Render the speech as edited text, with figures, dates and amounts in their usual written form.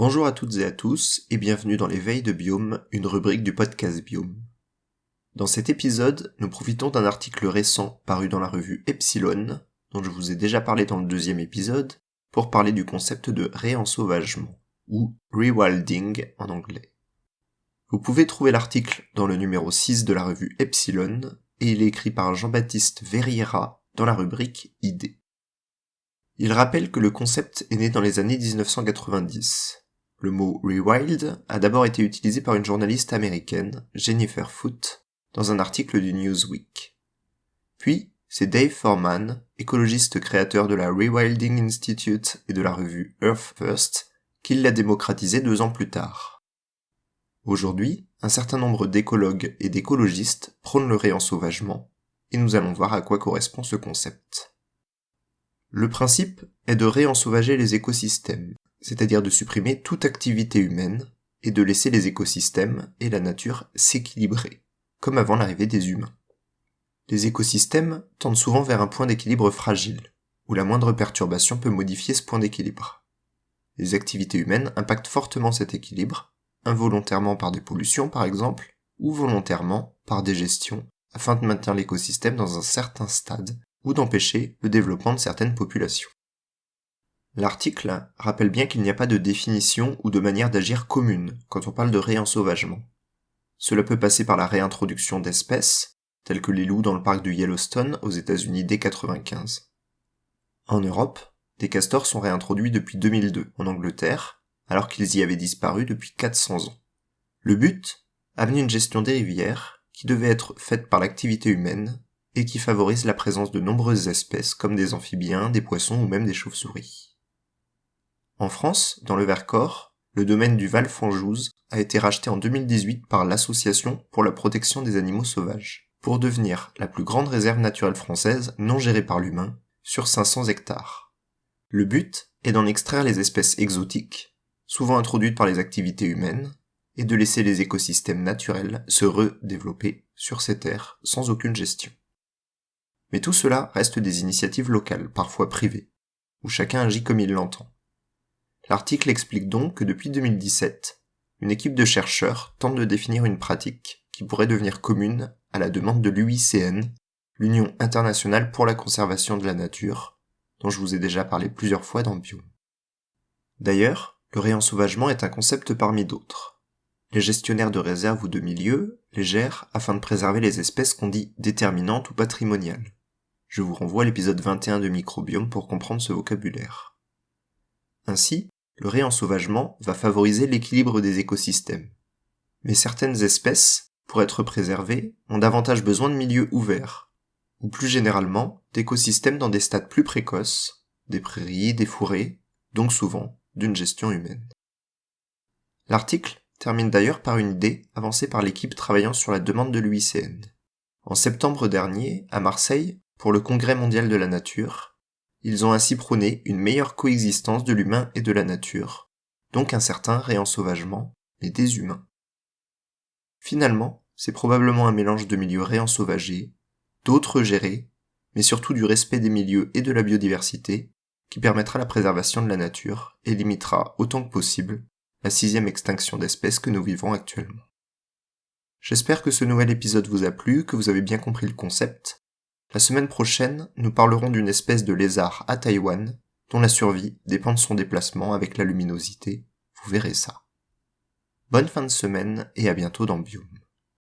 Bonjour à toutes et à tous et bienvenue dans l'éveil de Biome, une rubrique du podcast Biome. Dans cet épisode, nous profitons d'un article récent paru dans la revue Epsilon, dont je vous ai déjà parlé dans le deuxième épisode, pour parler du concept de réensauvagement, ou rewilding en anglais. Vous pouvez trouver l'article dans le numéro 6 de la revue Epsilon, et il est écrit par Jean-Baptiste Verriera dans la rubrique Idées. Il rappelle que le concept est né dans les années 1990. Le mot « rewild » a d'abord été utilisé par une journaliste américaine, Jennifer Foote, dans un article du Newsweek. Puis, c'est Dave Foreman, écologiste créateur de la Rewilding Institute et de la revue Earth First, qui l'a démocratisé 2 ans plus tard. Aujourd'hui, un certain nombre d'écologues et d'écologistes prônent le réensauvagement, et nous allons voir à quoi correspond ce concept. Le principe est de réensauvager les écosystèmes, c'est-à-dire de supprimer toute activité humaine et de laisser les écosystèmes et la nature s'équilibrer, comme avant l'arrivée des humains. Les écosystèmes tendent souvent vers un point d'équilibre fragile, où la moindre perturbation peut modifier ce point d'équilibre. Les activités humaines impactent fortement cet équilibre, involontairement par des pollutions par exemple, ou volontairement par des gestions, afin de maintenir l'écosystème dans un certain stade, ou d'empêcher le développement de certaines populations. L'article rappelle bien qu'il n'y a pas de définition ou de manière d'agir commune quand on parle de réensauvagement. Cela peut passer par la réintroduction d'espèces, telles que les loups dans le parc du Yellowstone aux États-Unis dès 1995. En Europe, des castors sont réintroduits depuis 2002 en Angleterre, alors qu'ils y avaient disparu depuis 400 ans. Le but, amener une gestion des rivières qui devait être faite par l'activité humaine et qui favorise la présence de nombreuses espèces comme des amphibiens, des poissons ou même des chauves-souris. En France, dans le Vercors, le domaine du Val-Fanjouz a été racheté en 2018 par l'Association pour la protection des animaux sauvages, pour devenir la plus grande réserve naturelle française non gérée par l'humain, sur 500 hectares. Le but est d'en extraire les espèces exotiques, souvent introduites par les activités humaines, et de laisser les écosystèmes naturels se redévelopper sur ces terres sans aucune gestion. Mais tout cela reste des initiatives locales, parfois privées, où chacun agit comme il l'entend. L'article explique donc que depuis 2017, une équipe de chercheurs tente de définir une pratique qui pourrait devenir commune à la demande de l'UICN, l'Union internationale pour la conservation de la nature, dont je vous ai déjà parlé plusieurs fois dans Biome. D'ailleurs, le réensauvagement est un concept parmi d'autres. Les gestionnaires de réserves ou de milieux les gèrent afin de préserver les espèces qu'on dit déterminantes ou patrimoniales. Je vous renvoie à l'épisode 21 de Microbiome pour comprendre ce vocabulaire. Ainsi, le réensauvagement va favoriser l'équilibre des écosystèmes. Mais certaines espèces, pour être préservées, ont davantage besoin de milieux ouverts, ou plus généralement, d'écosystèmes dans des stades plus précoces, des prairies, des forêts, donc souvent d'une gestion humaine. L'article termine d'ailleurs par une idée avancée par l'équipe travaillant sur la demande de l'UICN. En septembre dernier, à Marseille, pour le Congrès mondial de la nature, ils ont ainsi prôné une meilleure coexistence de l'humain et de la nature, donc un certain réensauvagement, mais des humains. Finalement, c'est probablement un mélange de milieux réensauvagés, d'autres gérés, mais surtout du respect des milieux et de la biodiversité, qui permettra la préservation de la nature et limitera autant que possible la 6e extinction d'espèces que nous vivons actuellement. J'espère que ce nouvel épisode vous a plu, que vous avez bien compris le concept. La semaine prochaine, nous parlerons d'une espèce de lézard à Taïwan, dont la survie dépend de son déplacement avec la luminosité. Vous verrez ça. Bonne fin de semaine et à bientôt dans Biome.